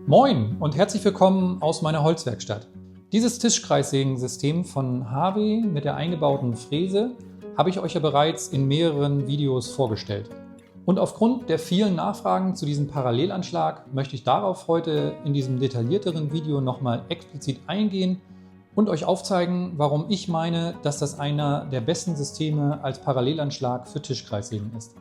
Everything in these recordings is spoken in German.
Moin und herzlich willkommen aus meiner Holzwerkstatt. Dieses Tischkreissägensystem von HW mit der eingebauten Fräse habe ich euch ja bereits in mehreren Videos vorgestellt. Und aufgrund der vielen Nachfragen zu diesem Parallelanschlag möchte ich darauf heute in diesem detaillierteren Video nochmal explizit eingehen und euch aufzeigen, warum ich meine, dass das einer der besten Systeme als Parallelanschlag für Tischkreissägen ist.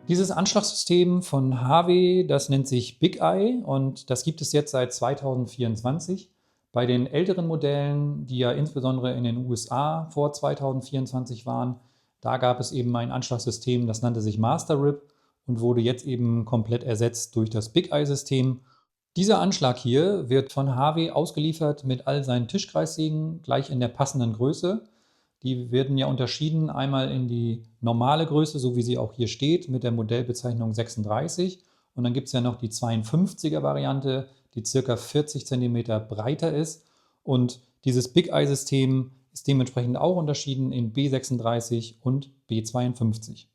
Dieses Anschlagssystem von HW, das nennt sich Big Eye und das gibt es jetzt seit 2024. Bei den älteren Modellen, die ja insbesondere in den USA vor 2024 waren, da gab es eben ein Anschlagssystem, das nannte sich Master Rip und wurde jetzt eben komplett ersetzt durch das Big Eye-System. Dieser Anschlag hier wird von HW ausgeliefert mit all seinen Tischkreissägen gleich in der passenden Größe. Die werden ja unterschieden einmal in die normale Größe, so wie sie auch hier steht, mit der Modellbezeichnung 36. Und dann gibt es ja noch die 52er Variante, die ca. 40 cm breiter ist. Und dieses Big Eye-System ist dementsprechend auch unterschieden in B36 und B52.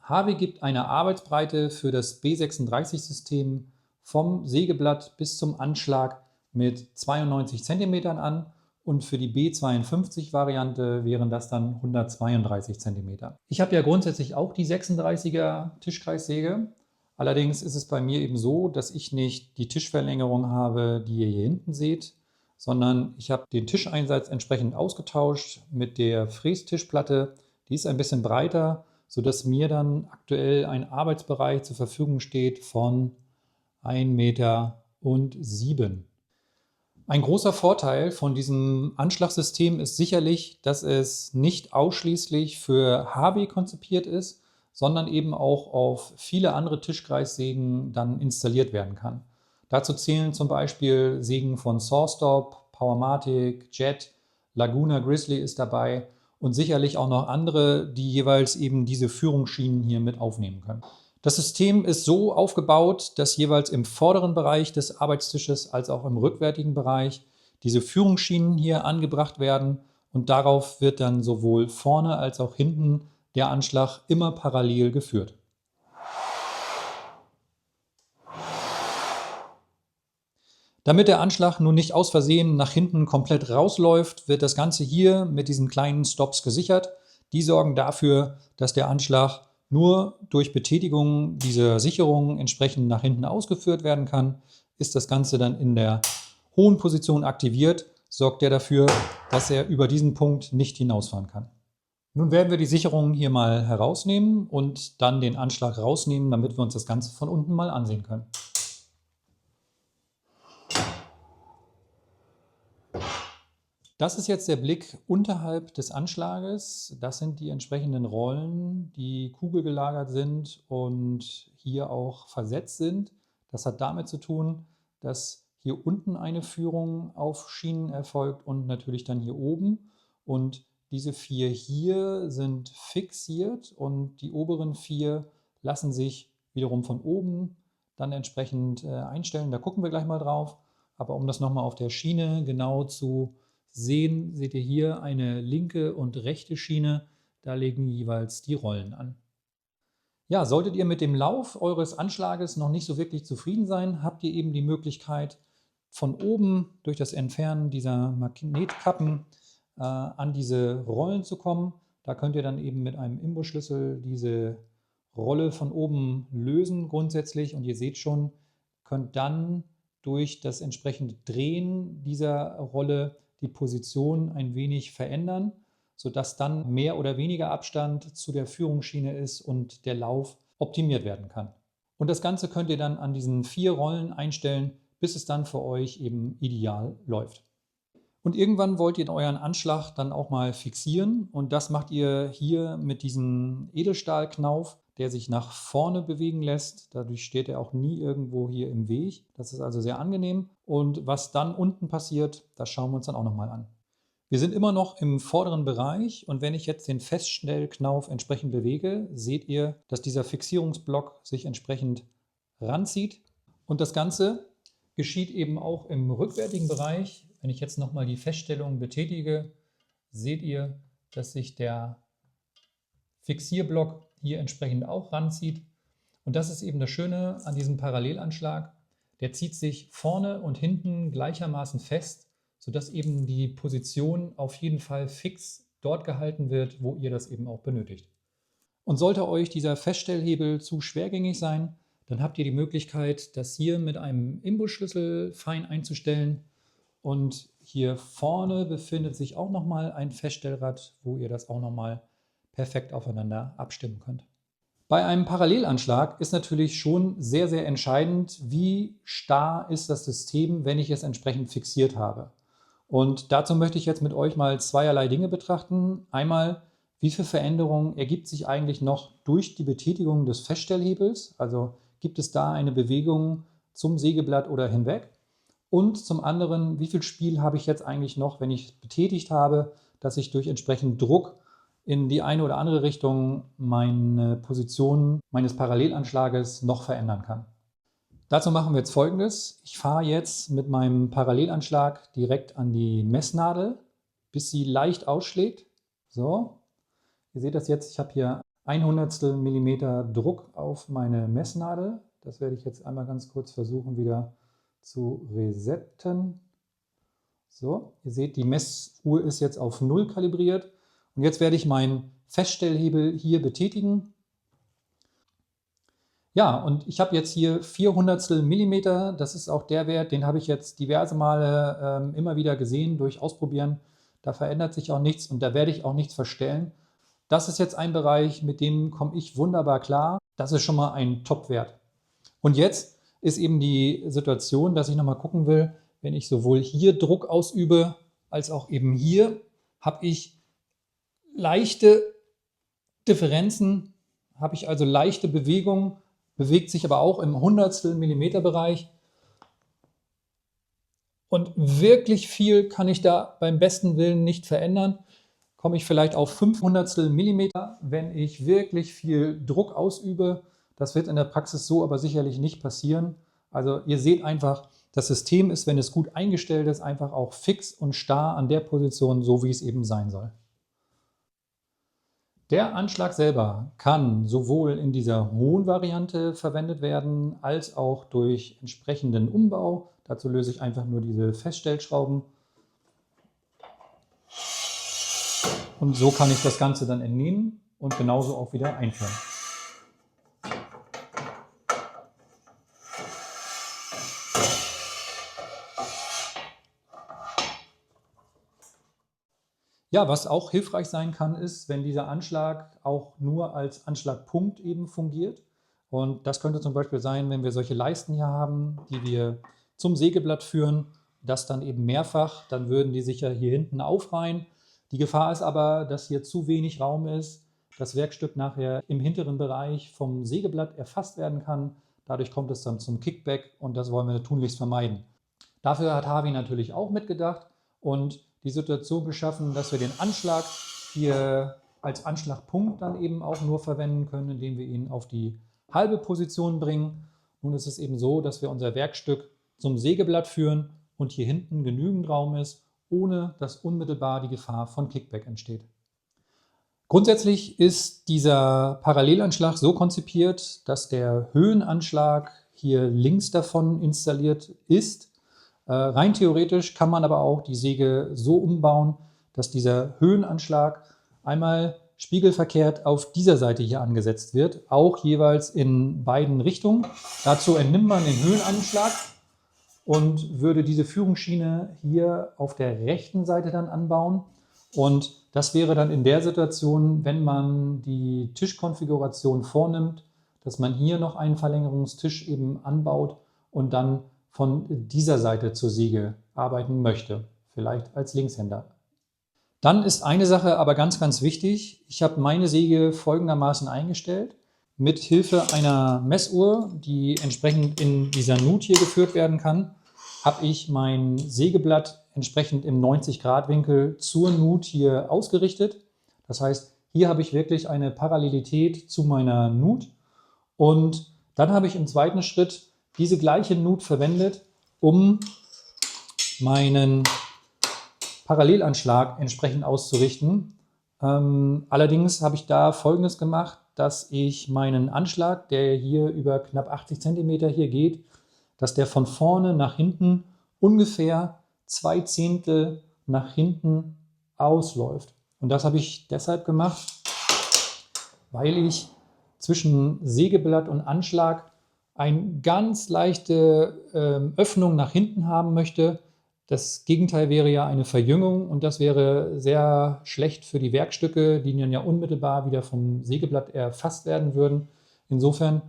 HW gibt eine Arbeitsbreite für das B36-System vom Sägeblatt bis zum Anschlag mit 92 cm an. Und für die B52-Variante wären das dann 132 cm. Ich habe ja grundsätzlich auch die 36er Tischkreissäge. Allerdings ist es bei mir eben so, dass ich nicht die Tischverlängerung habe, die ihr hier hinten seht, sondern ich habe den Tischeinsatz entsprechend ausgetauscht mit der Frästischplatte. Die ist ein bisschen breiter, sodass mir dann aktuell ein Arbeitsbereich zur Verfügung steht von 1,07 Meter. Ein großer Vorteil von diesem Anschlagsystem ist sicherlich, dass es nicht ausschließlich für HW konzipiert ist, sondern eben auch auf viele andere Tischkreissägen dann installiert werden kann. Dazu zählen zum Beispiel Sägen von Sawstop, Powermatic, Jet, Laguna Grizzly ist dabei und sicherlich auch noch andere, die jeweils eben diese Führungsschienen hier mit aufnehmen können. Das System ist so aufgebaut, dass jeweils im vorderen Bereich des Arbeitstisches als auch im rückwärtigen Bereich diese Führungsschienen hier angebracht werden und darauf wird dann sowohl vorne als auch hinten der Anschlag immer parallel geführt. Damit der Anschlag nun nicht aus Versehen nach hinten komplett rausläuft, wird das Ganze hier mit diesen kleinen Stops gesichert. Die sorgen dafür, dass der Anschlag nur durch Betätigung dieser Sicherung entsprechend nach hinten ausgeführt werden kann. Ist das Ganze dann in der hohen Position aktiviert, sorgt der dafür, dass er über diesen Punkt nicht hinausfahren kann. Nun werden wir die Sicherung hier mal herausnehmen und dann den Anschlag rausnehmen, damit wir uns das Ganze von unten mal ansehen können. Das ist jetzt der Blick unterhalb des Anschlages. Das sind die entsprechenden Rollen, die kugelgelagert sind und hier auch versetzt sind. Das hat damit zu tun, dass hier unten eine Führung auf Schienen erfolgt und natürlich dann hier oben. Und diese 4 hier sind fixiert und die oberen 4 lassen sich wiederum von oben dann entsprechend einstellen. Da gucken wir gleich mal drauf. Aber um das nochmal auf der Schiene genau zu sehen, seht ihr hier eine linke und rechte Schiene, da legen jeweils die Rollen an. Ja, solltet ihr mit dem Lauf eures Anschlages noch nicht so wirklich zufrieden sein, habt ihr eben die Möglichkeit, von oben durch das Entfernen dieser Magnetkappen an diese Rollen zu kommen. Da könnt ihr dann eben mit einem Imbusschlüssel diese Rolle von oben lösen grundsätzlich und ihr seht schon, könnt dann durch das entsprechende Drehen dieser Rolle die Position ein wenig verändern, sodass dann mehr oder weniger Abstand zu der Führungsschiene ist und der Lauf optimiert werden kann. Und das Ganze könnt ihr dann an diesen 4 Rollen einstellen, bis es dann für euch eben ideal läuft. Und irgendwann wollt ihr euren Anschlag dann auch mal fixieren und das macht ihr hier mit diesem Edelstahlknauf, der sich nach vorne bewegen lässt. Dadurch steht er auch nie irgendwo hier im Weg. Das ist also sehr angenehm. Und was dann unten passiert, das schauen wir uns dann auch nochmal an. Wir sind immer noch im vorderen Bereich und wenn ich jetzt den Feststellknauf entsprechend bewege, seht ihr, dass dieser Fixierungsblock sich entsprechend ranzieht. Und das Ganze geschieht eben auch im rückwärtigen Bereich. Wenn ich jetzt nochmal die Feststellung betätige, seht ihr, dass sich der Fixierblock hier entsprechend auch ranzieht. Und das ist eben das Schöne an diesem Parallelanschlag. Der zieht sich vorne und hinten gleichermaßen fest, sodass eben die Position auf jeden Fall fix dort gehalten wird, wo ihr das eben auch benötigt. Und sollte euch dieser Feststellhebel zu schwergängig sein, dann habt ihr die Möglichkeit, das hier mit einem Imbusschlüssel fein einzustellen. Und hier vorne befindet sich auch nochmal ein Feststellrad, wo ihr das auch nochmal perfekt aufeinander abstimmen könnt. Bei einem Parallelanschlag ist natürlich schon sehr, sehr entscheidend, wie starr ist das System, wenn ich es entsprechend fixiert habe. Und dazu möchte ich jetzt mit euch mal zweierlei Dinge betrachten. Einmal, wie viel Veränderung ergibt sich eigentlich noch durch die Betätigung des Feststellhebels? Also gibt es da eine Bewegung zum Sägeblatt oder hinweg? Und zum anderen, wie viel Spiel habe ich jetzt eigentlich noch, wenn ich es betätigt habe, dass ich durch entsprechend Druck in die eine oder andere Richtung meine Position meines Parallelanschlages noch verändern kann. Dazu machen wir jetzt Folgendes. Ich fahre jetzt mit meinem Parallelanschlag direkt an die Messnadel, bis sie leicht ausschlägt. So, ihr seht das jetzt, ich habe hier 1/100 Millimeter Druck auf meine Messnadel. Das werde ich jetzt einmal ganz kurz versuchen wieder zu resetten. So, ihr seht, die Messuhr ist jetzt auf 0 kalibriert. Und jetzt werde ich meinen Feststellhebel hier betätigen. Ja, und ich habe jetzt hier 4/100 Millimeter. Das ist auch der Wert, den habe ich jetzt diverse Male immer wieder gesehen durch Ausprobieren. Da verändert sich auch nichts und da werde ich auch nichts verstellen. Das ist jetzt ein Bereich, mit dem komme ich wunderbar klar. Das ist schon mal ein Top-Wert. Und jetzt ist eben die Situation, dass ich nochmal gucken will, wenn ich sowohl hier Druck ausübe, als auch eben hier, habe ich leichte Differenzen, habe ich also leichte Bewegungen, bewegt sich aber auch im Hundertstel Millimeter Bereich. Und wirklich viel kann ich da beim besten Willen nicht verändern. Komme ich vielleicht auf 5/100 Millimeter, wenn ich wirklich viel Druck ausübe. Das wird in der Praxis so aber sicherlich nicht passieren. Also ihr seht einfach, das System ist, wenn es gut eingestellt ist, einfach auch fix und starr an der Position, so wie es eben sein soll. Der Anschlag selber kann sowohl in dieser hohen Variante verwendet werden, als auch durch entsprechenden Umbau. Dazu löse ich einfach nur diese Feststellschrauben. Und so kann ich das Ganze dann entnehmen und genauso auch wieder einführen. Ja, was auch hilfreich sein kann, ist, wenn dieser Anschlag auch nur als Anschlagpunkt eben fungiert. Und das könnte zum Beispiel sein, wenn wir solche Leisten hier haben, die wir zum Sägeblatt führen, das dann eben mehrfach, dann würden die sich ja hier hinten aufreihen. Die Gefahr ist aber, dass hier zu wenig Raum ist, das Werkstück nachher im hinteren Bereich vom Sägeblatt erfasst werden kann. Dadurch kommt es dann zum Kickback und das wollen wir tunlichst vermeiden. Dafür hat Harvey natürlich auch mitgedacht und die Situation geschaffen, dass wir den Anschlag hier als Anschlagpunkt dann eben auch nur verwenden können, indem wir ihn auf die halbe Position bringen. Nun ist es eben so, dass wir unser Werkstück zum Sägeblatt führen und hier hinten genügend Raum ist, ohne dass unmittelbar die Gefahr von Kickback entsteht. Grundsätzlich ist dieser Parallelanschlag so konzipiert, dass der Höhenanschlag hier links davon installiert ist. Rein theoretisch kann man aber auch die Säge so umbauen, dass dieser Höhenanschlag einmal spiegelverkehrt auf dieser Seite hier angesetzt wird, auch jeweils in beiden Richtungen. Dazu entnimmt man den Höhenanschlag und würde diese Führungsschiene hier auf der rechten Seite dann anbauen. Und das wäre dann in der Situation, wenn man die Tischkonfiguration vornimmt, dass man hier noch einen Verlängerungstisch eben anbaut und dann von dieser Seite zur Säge arbeiten möchte, vielleicht als Linkshänder. Dann ist eine Sache aber ganz, ganz wichtig. Ich habe meine Säge folgendermaßen eingestellt. Mit Hilfe einer Messuhr, die entsprechend in dieser Nut hier geführt werden kann, habe ich mein Sägeblatt entsprechend im 90-Grad-Winkel zur Nut hier ausgerichtet. Das heißt, hier habe ich wirklich eine Parallelität zu meiner Nut. Und dann habe ich im zweiten Schritt diese gleiche Nut verwendet, um meinen Parallelanschlag entsprechend auszurichten. Allerdings habe ich da Folgendes gemacht, dass ich meinen Anschlag, der hier über knapp 80 cm hier geht, dass der von vorne nach hinten ungefähr 2/10 nach hinten ausläuft. Und das habe ich deshalb gemacht, weil ich zwischen Sägeblatt und Anschlag eine ganz leichte Öffnung nach hinten haben möchte. Das Gegenteil wäre ja eine Verjüngung und das wäre sehr schlecht für die Werkstücke, die dann ja unmittelbar wieder vom Sägeblatt erfasst werden würden. Insofern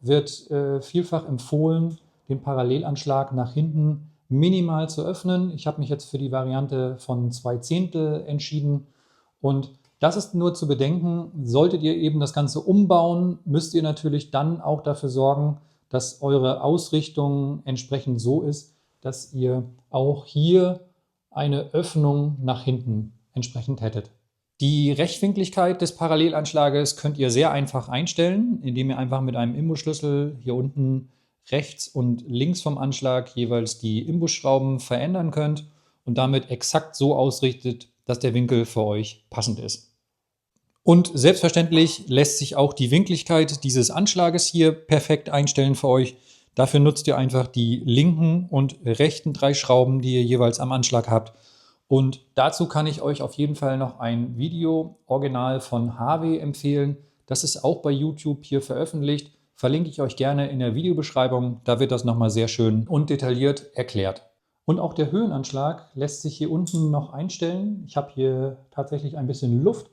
wird vielfach empfohlen, den Parallelanschlag nach hinten minimal zu öffnen. Ich habe mich jetzt für die Variante von 2/10 entschieden und das ist nur zu bedenken, solltet ihr eben das Ganze umbauen, müsst ihr natürlich dann auch dafür sorgen, dass eure Ausrichtung entsprechend so ist, dass ihr auch hier eine Öffnung nach hinten entsprechend hättet. Die Rechtwinkligkeit des Parallelanschlages könnt ihr sehr einfach einstellen, indem ihr einfach mit einem Imbusschlüssel hier unten rechts und links vom Anschlag jeweils die Imbusschrauben verändern könnt und damit exakt so ausrichtet, dass der Winkel für euch passend ist. Und selbstverständlich lässt sich auch die Winkligkeit dieses Anschlages hier perfekt einstellen für euch. Dafür nutzt ihr einfach die linken und rechten 3 Schrauben, die ihr jeweils am Anschlag habt. Und dazu kann ich euch auf jeden Fall noch ein Video original von Harvey empfehlen. Das ist auch bei YouTube hier veröffentlicht. Verlinke ich euch gerne in der Videobeschreibung. Da wird das nochmal sehr schön und detailliert erklärt. Und auch der Höhenanschlag lässt sich hier unten noch einstellen. Ich habe hier tatsächlich ein bisschen Luft.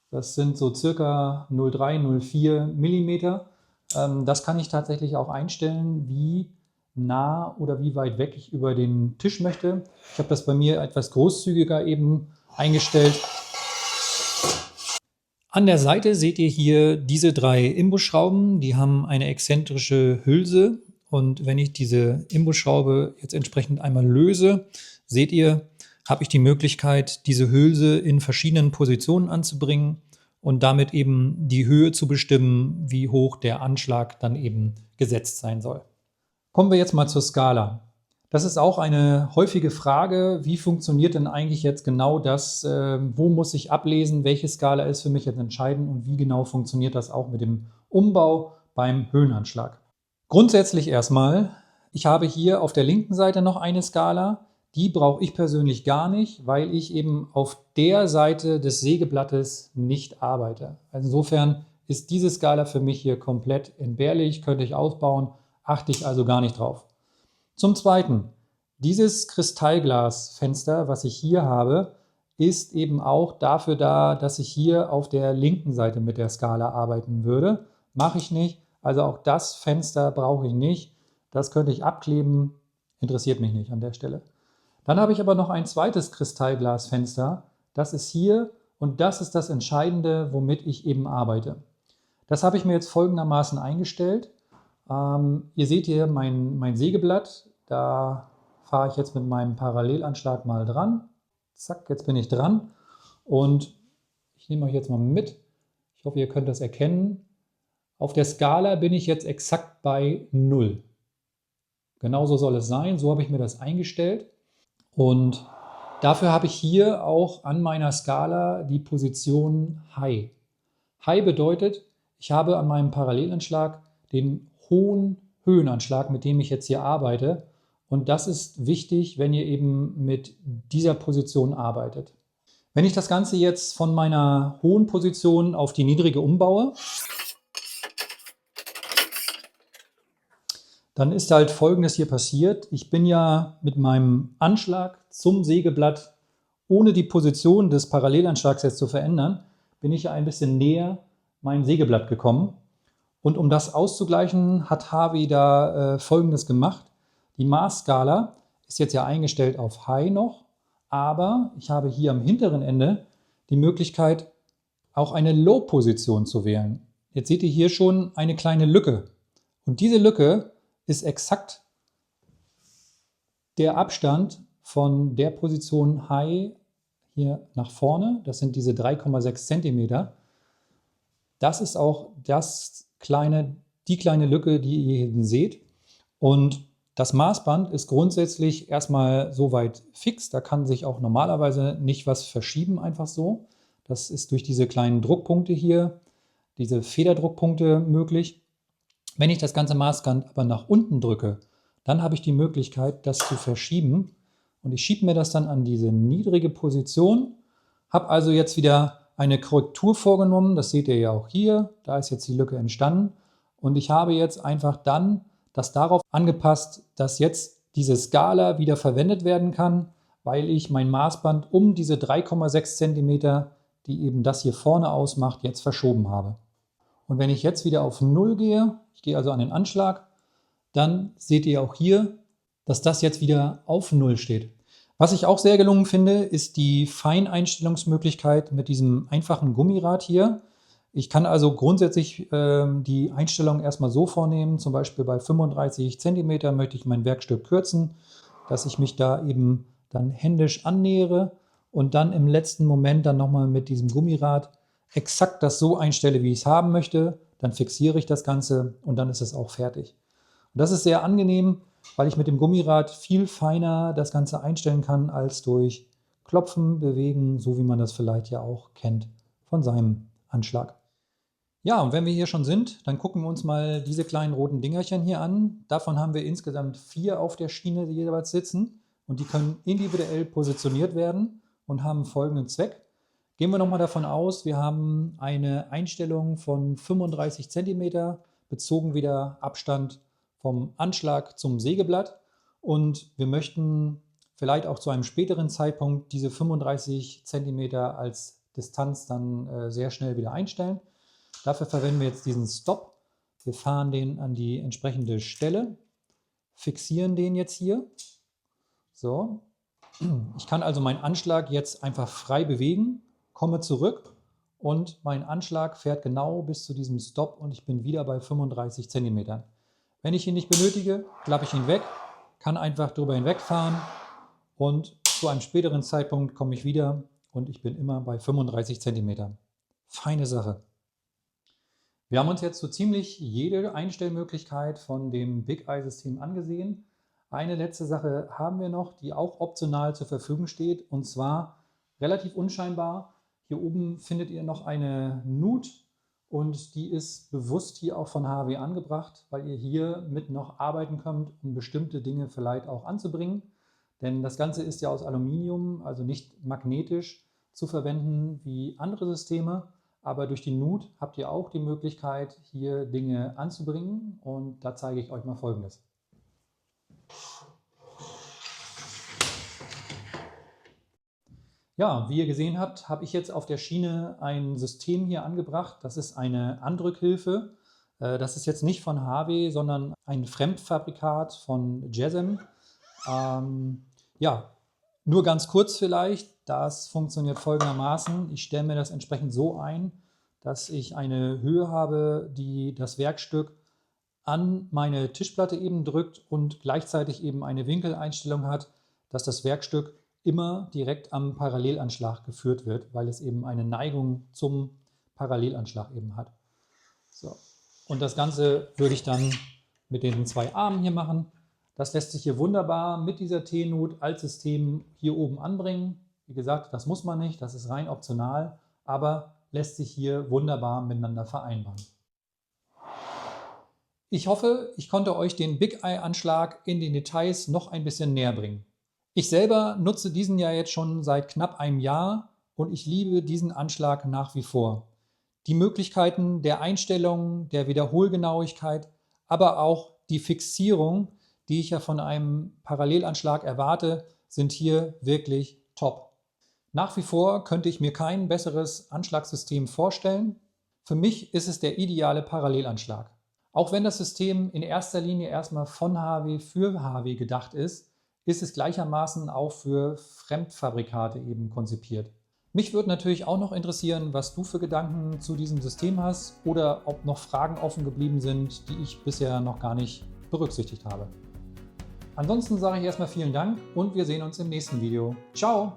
Das sind so circa 0,3, 0,4 Millimeter. Das kann ich tatsächlich auch einstellen, wie nah oder wie weit weg ich über den Tisch möchte. Ich habe das bei mir etwas großzügiger eben eingestellt. An der Seite seht ihr hier diese 3 Imbusschrauben. Die haben eine exzentrische Hülse. Und wenn ich diese Imbusschraube jetzt entsprechend einmal löse, seht ihr, habe ich die Möglichkeit, diese Hülse in verschiedenen Positionen anzubringen und damit eben die Höhe zu bestimmen, wie hoch der Anschlag dann eben gesetzt sein soll. Kommen wir jetzt mal zur Skala. Das ist auch eine häufige Frage, wie funktioniert denn eigentlich jetzt genau das, wo muss ich ablesen, welche Skala ist für mich jetzt entscheidend und wie genau funktioniert das auch mit dem Umbau beim Höhenanschlag. Grundsätzlich erstmal, ich habe hier auf der linken Seite noch eine Skala. Die brauche ich persönlich gar nicht, weil ich eben auf der Seite des Sägeblattes nicht arbeite. Also insofern ist diese Skala für mich hier komplett entbehrlich, könnte ich ausbauen, achte ich also gar nicht drauf. Zum Zweiten, dieses Kristallglasfenster, was ich hier habe, ist eben auch dafür da, dass ich hier auf der linken Seite mit der Skala arbeiten würde. Mache ich nicht, also auch das Fenster brauche ich nicht. Das könnte ich abkleben, interessiert mich nicht an der Stelle. Dann habe ich aber noch ein zweites Kristallglasfenster. Das ist hier und das ist das Entscheidende, womit ich eben arbeite. Das habe ich mir jetzt folgendermaßen eingestellt. Ihr seht hier mein Sägeblatt. Da fahre ich jetzt mit meinem Parallelanschlag mal dran. Zack, jetzt bin ich dran. Und ich nehme euch jetzt mal mit. Ich hoffe, ihr könnt das erkennen. Auf der Skala bin ich jetzt exakt bei 0. Genauso soll es sein. So habe ich mir das eingestellt. Und dafür habe ich hier auch an meiner Skala die Position High. High bedeutet, ich habe an meinem Parallelanschlag den hohen Höhenanschlag, mit dem ich jetzt hier arbeite. Und das ist wichtig, wenn ihr eben mit dieser Position arbeitet. Wenn ich das Ganze jetzt von meiner hohen Position auf die niedrige umbaue, dann ist halt Folgendes hier passiert. Ich bin ja mit meinem Anschlag zum Sägeblatt, ohne die Position des Parallelanschlags jetzt zu verändern, bin ich ja ein bisschen näher meinem Sägeblatt gekommen. Und um das auszugleichen, hat Harvey da Folgendes gemacht. Die Maßskala ist jetzt ja eingestellt auf High noch, aber ich habe hier am hinteren Ende die Möglichkeit, auch eine Low-Position zu wählen. Jetzt seht ihr hier schon eine kleine Lücke. Und diese Lücke ist exakt der Abstand von der Position High hier nach vorne. Das sind diese 3,6 cm. Das ist auch die kleine Lücke, die ihr hier seht. Und das Maßband ist grundsätzlich erstmal soweit fix. Da kann sich auch normalerweise nicht was verschieben, einfach so. Das ist durch diese kleinen Druckpunkte hier, diese Federdruckpunkte möglich. Wenn ich das ganze Maßband aber nach unten drücke, dann habe ich die Möglichkeit, das zu verschieben. Und ich schiebe mir das dann an diese niedrige Position, habe also jetzt wieder eine Korrektur vorgenommen. Das seht ihr ja auch hier. Da ist jetzt die Lücke entstanden. Und ich habe jetzt einfach dann das darauf angepasst, dass jetzt diese Skala wieder verwendet werden kann, weil ich mein Maßband um diese 3,6 cm, die eben das hier vorne ausmacht, jetzt verschoben habe. Und wenn ich jetzt wieder auf 0 gehe, ich gehe also an den Anschlag, dann seht ihr auch hier, dass das jetzt wieder auf 0 steht. Was ich auch sehr gelungen finde, ist die Feineinstellungsmöglichkeit mit diesem einfachen Gummirad hier. Ich kann also grundsätzlich die Einstellung erstmal so vornehmen, zum Beispiel bei 35 cm möchte ich mein Werkstück kürzen, dass ich mich da eben dann händisch annähere und dann im letzten Moment dann nochmal mit diesem Gummirad exakt das so einstelle, wie ich es haben möchte. Dann fixiere ich das Ganze und dann ist es auch fertig. Und das ist sehr angenehm, weil ich mit dem Gummirad viel feiner das Ganze einstellen kann als durch Klopfen, Bewegen, so wie man das vielleicht ja auch kennt von seinem Anschlag. Ja, und wenn wir hier schon sind, dann gucken wir uns mal diese kleinen roten Dingerchen hier an. Davon haben wir insgesamt 4 auf der Schiene jeweils sitzen und die können individuell positioniert werden und haben folgenden Zweck. Gehen wir nochmal davon aus, wir haben eine Einstellung von 35 cm, bezogen wieder Abstand vom Anschlag zum Sägeblatt, und wir möchten vielleicht auch zu einem späteren Zeitpunkt diese 35 cm als Distanz dann sehr schnell wieder einstellen. Dafür verwenden wir jetzt diesen Stop. Wir fahren den an die entsprechende Stelle, fixieren den jetzt hier. So. Ich kann also meinen Anschlag jetzt einfach frei bewegen, komme zurück und mein Anschlag fährt genau bis zu diesem Stop und ich bin wieder bei 35 cm. Wenn ich ihn nicht benötige, klappe ich ihn weg, kann einfach drüber hinwegfahren und zu einem späteren Zeitpunkt komme ich wieder und ich bin immer bei 35 cm. Feine Sache. Wir haben uns jetzt so ziemlich jede Einstellmöglichkeit von dem Big Eye System angesehen. Eine letzte Sache haben wir noch, die auch optional zur Verfügung steht, und zwar relativ unscheinbar. Hier oben findet ihr noch eine Nut und die ist bewusst hier auch von HW angebracht, weil ihr hier mit noch arbeiten könnt, um bestimmte Dinge vielleicht auch anzubringen. Denn das Ganze ist ja aus Aluminium, also nicht magnetisch zu verwenden wie andere Systeme. Aber durch die Nut habt ihr auch die Möglichkeit, hier Dinge anzubringen, und da zeige ich euch mal Folgendes. Ja, wie ihr gesehen habt, habe ich jetzt auf der Schiene ein System hier angebracht. Das ist eine Andrückhilfe. Das ist jetzt nicht von HW, sondern ein Fremdfabrikat von JESEM. Ja, nur ganz kurz vielleicht. Das funktioniert folgendermaßen. Ich stelle mir das entsprechend so ein, dass ich eine Höhe habe, die das Werkstück an meine Tischplatte eben drückt und gleichzeitig eben eine Winkeleinstellung hat, dass das Werkstück immer direkt am Parallelanschlag geführt wird, weil es eben eine Neigung zum Parallelanschlag eben hat. So. Und das Ganze würde ich dann mit den 2 Armen hier machen. Das lässt sich hier wunderbar mit dieser T-Nut als System hier oben anbringen. Wie gesagt, das muss man nicht, das ist rein optional, aber lässt sich hier wunderbar miteinander vereinbaren. Ich hoffe, ich konnte euch den Big Eye Anschlag in den Details noch ein bisschen näher bringen. Ich selber nutze diesen ja jetzt schon seit knapp einem Jahr und ich liebe diesen Anschlag nach wie vor. Die Möglichkeiten der Einstellung, der Wiederholgenauigkeit, aber auch die Fixierung, die ich ja von einem Parallelanschlag erwarte, sind hier wirklich top. Nach wie vor könnte ich mir kein besseres Anschlagssystem vorstellen. Für mich ist es der ideale Parallelanschlag. Auch wenn das System in erster Linie erstmal von HW für HW gedacht ist es gleichermaßen auch für Fremdfabrikate eben konzipiert. Mich würde natürlich auch noch interessieren, was du für Gedanken zu diesem System hast oder ob noch Fragen offen geblieben sind, die ich bisher noch gar nicht berücksichtigt habe. Ansonsten sage ich erstmal vielen Dank und wir sehen uns im nächsten Video. Ciao!